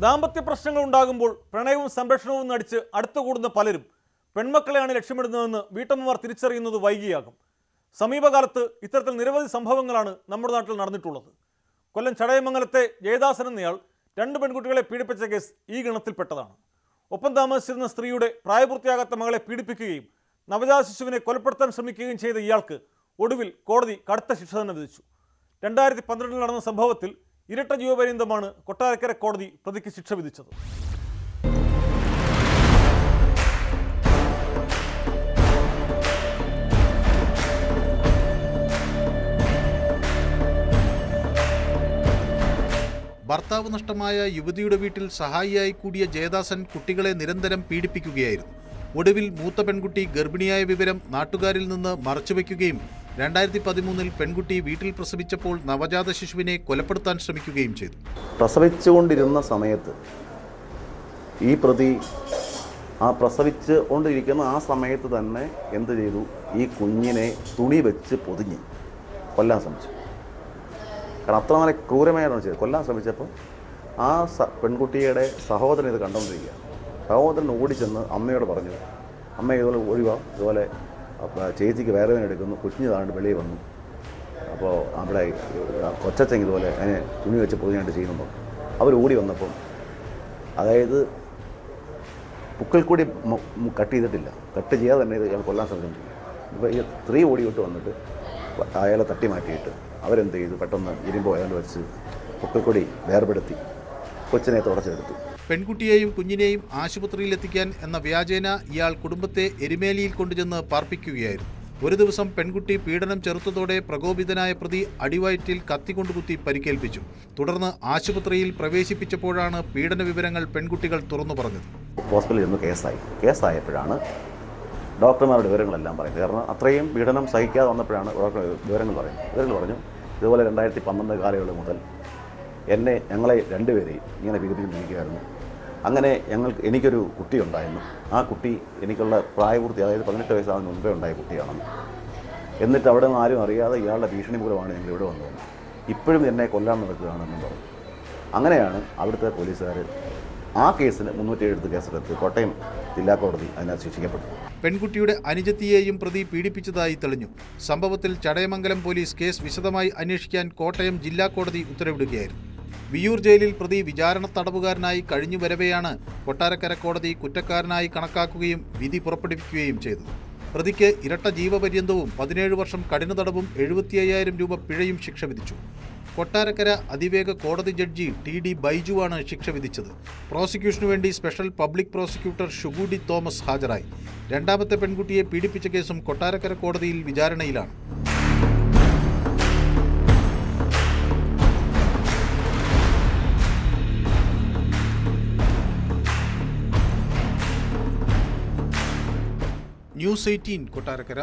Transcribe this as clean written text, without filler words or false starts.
ദാമ്പത്യ പ്രശ്നങ്ങൾ ഉണ്ടാകുമ്പോൾ പ്രണയവും സംരക്ഷണവും നടിച്ച് അടുത്തുകൂടുന്ന പലരും പെൺമക്കളെയാണ് ലക്ഷ്യമിടുന്നതെന്ന് വീട്ടമ്മമാർ തിരിച്ചറിയുന്നത് വൈകിയാകും. സമീപകാലത്ത് ഇത്തരത്തിൽ നിരവധി സംഭവങ്ങളാണ് നമ്മുടെ നാട്ടിൽ നടന്നിട്ടുള്ളത്. കൊല്ലം ചടയമംഗലത്തെ ജയദാസൻ എന്നയാൾ 2 പെൺകുട്ടികളെ പീഡിപ്പിച്ച കേസ് ഈ ഗണത്തിൽപ്പെട്ടതാണ്. ഒപ്പം താമസിച്ചിരുന്ന സ്ത്രീയുടെ പ്രായപൂർത്തിയാകാത്ത മകളെ പീഡിപ്പിക്കുകയും നവജാത ശിശുവിനെ കൊലപ്പെടുത്താൻ ശ്രമിക്കുകയും ചെയ്ത ഇയാൾക്ക് ഒടുവിൽ കോടതി കടുത്ത ശിക്ഷ തന്നെ വിധിച്ചു. 2012 നടന്ന സംഭവത്തിൽ ഇരട്ട ജീവപര്യന്തമാണ് കൊട്ടാരക്കര കോടതി പ്രതിക്ക് ശിക്ഷ വിധിച്ചത്. ഭർത്താവ് നഷ്ടമായ യുവതിയുടെ വീട്ടിൽ സഹായിയായി കൂടിയ ജയദാസൻ കുട്ടികളെ നിരന്തരം പീഡിപ്പിക്കുകയായിരുന്നു. ഒടുവിൽ മൂത്ത പെൺകുട്ടി ഗർഭിണിയായ വിവരം നാട്ടുകാരിൽ നിന്ന് മറച്ചുവെക്കുകയും 2013 പെൺകുട്ടി വീട്ടിൽ പ്രസവിച്ചപ്പോൾ നവജാത ശിശുവിനെ കൊലപ്പെടുത്താൻ ശ്രമിക്കുകയും ചെയ്തു. പ്രസവിച്ചുകൊണ്ടിരുന്ന സമയത്ത് ഈ പ്രതി പ്രസവിച്ചുകൊണ്ടിരിക്കുന്ന ആ സമയത്ത് തന്നെ എന്ത് ചെയ്തു? ഈ കുഞ്ഞിനെ തുണി വെച്ച് പൊതിഞ്ഞ് കൊല്ലാൻ ശ്രമിച്ചു. കാരണം അത്ര നല്ല ക്രൂരമായാണ് ചെയ്തത്. കൊല്ലാൻ ശ്രമിച്ചപ്പോൾ ആ പെൺകുട്ടിയുടെ സഹോദരൻ ഇത് കണ്ടുകൊണ്ടിരിക്കുക. സഹോദരൻ ഓടിച്ചെന്ന് അമ്മയോട് പറഞ്ഞു, അമ്മ ഇതുപോലെ ഓടിവാ, ഇതുപോലെ ചേച്ചിക്ക് വേദന എടുക്കുന്നു, കുഞ്ഞ് താണ്ട് വെളിയിൽ വന്നു, അപ്പോൾ അവിടെ കൊച്ചച്ചൻ ഇതുപോലെ അതിനെ തുണി വെച്ച് പൊതിഞ്ഞായിട്ട് ചെയ്യുമ്പോൾ അവർ ഓടി വന്നപ്പം, അതായത് പുക്കിൽ കൂടി കട്ട് ചെയ്തിട്ടില്ല, കട്ട് ചെയ്യാതെ തന്നെ ഇത് കൊല്ലാൻ ശ്രമിച്ചിട്ടില്ല. ഇപ്പോൾ ഈ സ്ത്രീ ഓടിയിട്ട് വന്നിട്ട് അയാളെ തട്ടി മാറ്റിയിട്ട് അവരെന്ത് ചെയ്തു? പെട്ടെന്ന് ഇരുമ്പോ അയാൾ വെച്ച് പുക്കിൽ കൂടി വേർപെടുത്തി കൊച്ചിനെ തുടച്ചെടുത്തു. പെൺകുട്ടിയെയും കുഞ്ഞിനെയും ആശുപത്രിയിലെത്തിക്കാൻ എന്ന വ്യാജേന ഇയാൾ കുടുംബത്തെ എരുമേലിയിൽ കൊണ്ടുചെന്ന് പാർപ്പിക്കുകയായിരുന്നു. ഒരു ദിവസം പെൺകുട്ടി പീഡനം ചെറുത്തതോടെ പ്രകോപിതനായ പ്രതി അടിവയറ്റിൽ കത്തിക്കൊണ്ടുകുത്തി പരിക്കേൽപ്പിച്ചു. തുടർന്ന് ആശുപത്രിയിൽ പ്രവേശിപ്പിച്ചപ്പോഴാണ് പീഡന വിവരങ്ങൾ പെൺകുട്ടികൾ തുറന്നു പറഞ്ഞത്. ഹോസ്പിറ്റലിൽ നിന്ന് കേസായപ്പോഴാണ് ഡോക്ടർമാരുടെ വിവരങ്ങളെല്ലാം പറയുന്നത്. കാരണം അത്രയും പീഡനം സഹിക്കാതെ വന്നപ്പോഴാണ് ഡോക്ടർ വിവരങ്ങൾ പറഞ്ഞു ഇതുപോലെ 2012 കാലയളവ് മുതൽ ഞങ്ങളെ 2 പേരെയും ഇങ്ങനെ പീഡിപ്പിച്ചിരിക്കുകയായിരുന്നു. അങ്ങനെ എനിക്കൊരു കുട്ടി ഉണ്ടായിരുന്നു. ആ കുട്ടി എനിക്കുള്ള പ്രായപൂർത്തി, അതായത് 18 വയസ്സാകുന്ന മുൻപേ ഉണ്ടായ കുട്ടിയാണെന്ന്. എന്നിട്ട് അവിടെ നിന്ന് ആരും അറിയാതെ ഇയാളുടെ ഭീഷണി മൂലമാണ് ഞങ്ങൾ ഇവിടെ വന്നത്. ഇപ്പോഴും എന്നെ കൊല്ലാൻ നടക്കുകയാണെന്നും പറഞ്ഞു. അങ്ങനെയാണ് അവിടുത്തെ പോലീസുകാർ ആ കേസിന് 307 കേസെടുത്ത് കോട്ടയം ജില്ലാ കോടതി അതിനകത്ത് ശിക്ഷിക്കപ്പെട്ടു. പെൺകുട്ടിയുടെ അനുജത്തിയെയും പ്രതി പീഡിപ്പിച്ചതായി തെളിഞ്ഞു. സംഭവത്തിൽ ചടയമംഗലം പോലീസ് കേസ് വിശദമായി അന്വേഷിക്കാൻ കോട്ടയം ജില്ലാ കോടതി ഉത്തരവിടുകയായിരുന്നു. വിയ്യൂർ ജയിലിൽ പ്രതി വിചാരണ തടവുകാരനായി കഴിഞ്ഞു വരവെയാണ് കൊട്ടാരക്കര കോടതി കുറ്റക്കാരനായി കണക്കാക്കുകയും വിധി പുറപ്പെടുവിക്കുകയും ചെയ്തത്. പ്രതിക്ക് ഇരട്ട ജീവപര്യന്തവും 17 വർഷം കഠിന തടവും 75,000 രൂപ പിഴയും ശിക്ഷ വിധിച്ചു. കൊട്ടാരക്കര അതിവേഗ കോടതി ജഡ്ജി TD ബൈജുവാണ് ശിക്ഷ വിധിച്ചത്. പ്രോസിക്യൂഷനു വേണ്ടി സ്പെഷ്യൽ പബ്ലിക് പ്രോസിക്യൂട്ടർ ഷുഗൂഡി തോമസ് ഹാജരായി. രണ്ടാമത്തെ പെൺകുട്ടിയെ പീഡിപ്പിച്ച കേസും കൊട്ടാരക്കര കോടതിയിൽ വിചാരണയിലാണ്. ന്യൂസ് 18 കൊട്ടാരക്കര.